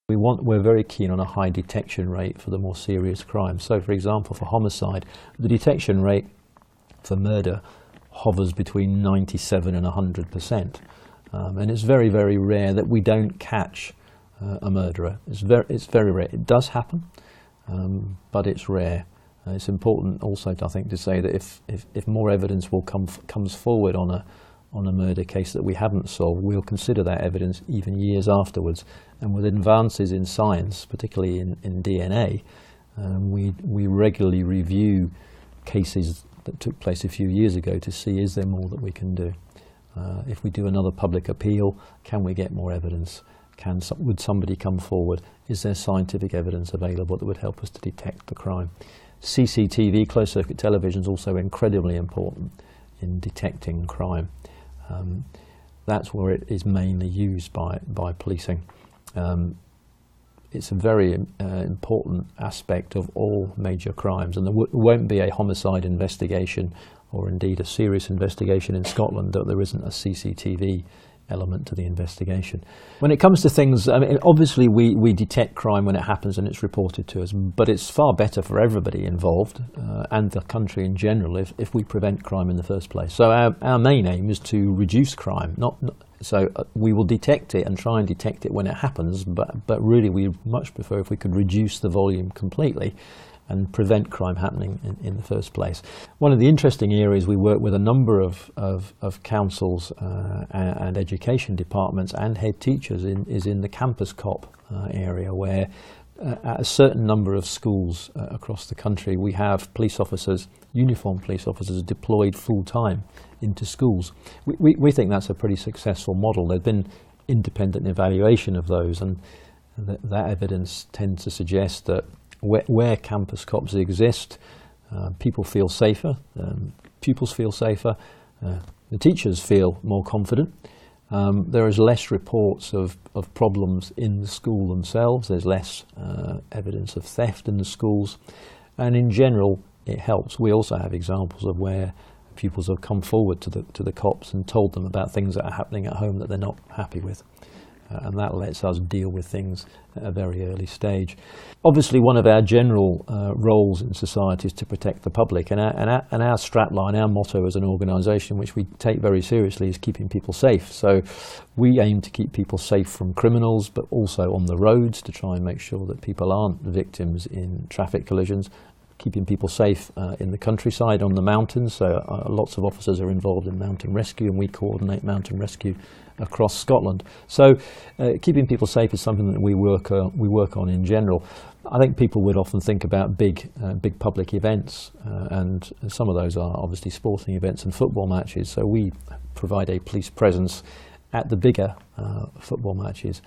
We're very keen on a high detection rate for the more serious crimes. So, for example, for homicide, the detection rate for murder hovers between 97 and 100%. And it's very, very rare that we don't catch a murderer. It's very rare. It does happen, but it's rare. It's important also, I think, to say that if more evidence comes forward on a murder case that we haven't solved, we'll consider that evidence even years afterwards. And with advances in science, particularly in DNA, we regularly review cases that took place a few years ago to see, is there more that we can do? If we do another public appeal, can we get more evidence? Would somebody come forward? Is there scientific evidence available that would help us to detect the crime? CCTV, closed circuit television, is also incredibly important in detecting crime. That's where it is mainly used by policing. It's a very important aspect of all major crimes, and there won't be a homicide investigation or indeed a serious investigation in Scotland that there isn't a CCTV element to the investigation. When it comes to things, I mean, obviously we detect crime when it happens and it's reported to us, but it's far better for everybody involved and the country in general if we prevent crime in the first place. So our main aim is to reduce crime. So we will detect it and try and detect it when it happens, but really we much prefer if we could reduce the volume completely and prevent crime happening in the first place. One of the interesting areas we work with a number of councils and education departments and head teachers is in the campus cop area, where at a certain number of schools across the country we have police officers, uniformed police officers, deployed full-time into schools. We think that's a pretty successful model. There's been independent evaluation of those, and that evidence tends to suggest that where campus cops exist, people feel safer, pupils feel safer, the teachers feel more confident. There is less reports of problems in the school themselves. There's less evidence of theft in the schools, and in general it helps. We also have examples of where pupils have come forward to the cops and told them about things that are happening at home that they're not happy with. And that lets us deal with things at a very early stage. Obviously, one of our general roles in society is to protect the public, and our strapline, our motto as an organisation, which we take very seriously, is keeping people safe. So we aim to keep people safe from criminals, but also on the roads to try and make sure that people aren't victims in traffic collisions. Keeping people safe in the countryside, on the mountains, so lots of officers are involved in mountain rescue, and we coordinate mountain rescue across Scotland. So keeping people safe is something that we work on in general. I think people would often think about big public events, and some of those are obviously sporting events and football matches, so we provide a police presence at the bigger football matches.